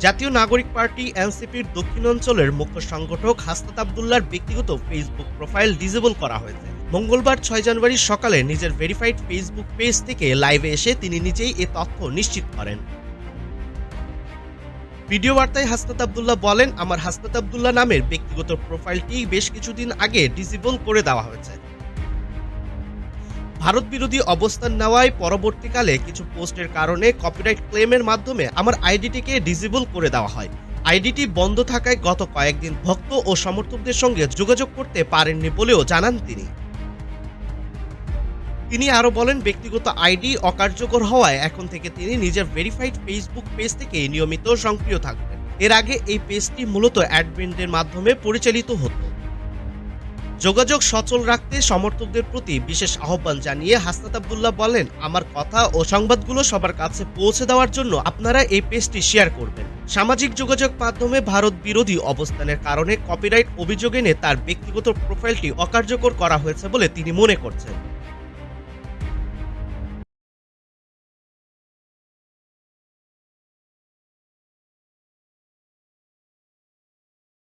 জাতীয় নাগরিক পার্টি এনসিপির দক্ষিণাঞ্চলের মুখ্য সংগঠক হাসনাত আবদুল্লাহর ব্যক্তিগত ফেসবুক প্রোফাইল ডিসেবল করা হয়েছে। মঙ্গলবার ৬ জানুয়ারি সকালে নিজের ভেরিফাইড ফেসবুক পেজ থেকে লাইভে এসে তিনি নিজেই এ তথ্য নিশ্চিত করেন। ভিডিও বার্তায় হাসনাত আবদুল্লাহ বলেন, আমার হাসনাত আবদুল্লাহ নামের ব্যক্তিগত প্রোফাইলটি বেশ কিছুদিন আগে ডিসেবল করে দেওয়া হয়েছে। ভারত বিরোধী অবস্থান নেওয়ায় পরবর্তীকালে কিছু পোস্টের কারণে কপিরাইট ক্লেমের মাধ্যমে আমার আইডিটিকে ডিসেবল করে দেওয়া হয়। আইডিটি বন্ধ থাকায় গত কয়েকদিন ভক্ত ও সমর্থকদের সঙ্গে যোগাযোগ করতে পারেননি বলেও জানান তিনি। তিনি আরও বলেন, ব্যক্তিগত আইডি অকার্যকর হওয়ায় এখন থেকে তিনি নিজের ভেরিফাইড ফেসবুক পেজ থেকে নিয়মিত সক্রিয় থাকবেন। এর আগে এই পেজটি মূলত অ্যাডমিনদের মাধ্যমে পরিচালিত হতো। যোগাযোগ সচল রাখতে সমর্থকদের প্রতি বিশেষ আহ্বান জানিয়ে হাসনাত আবদুল্লাহ বলেন, আমার কথা ও সংবাদগুলো সবার কাছে পৌঁছে দেওয়ার জন্য আপনারা এই পেজটি শেয়ার করবেন। সামাজিক যোগাযোগ মাধ্যমে ভারত বিরোধী অবস্থানের কারণে কপিরাইট অভিযোগ এনে তার ব্যক্তিগত প্রোফাইলটি অকার্যকর করা হয়েছে বলে তিনি মনে করছেন।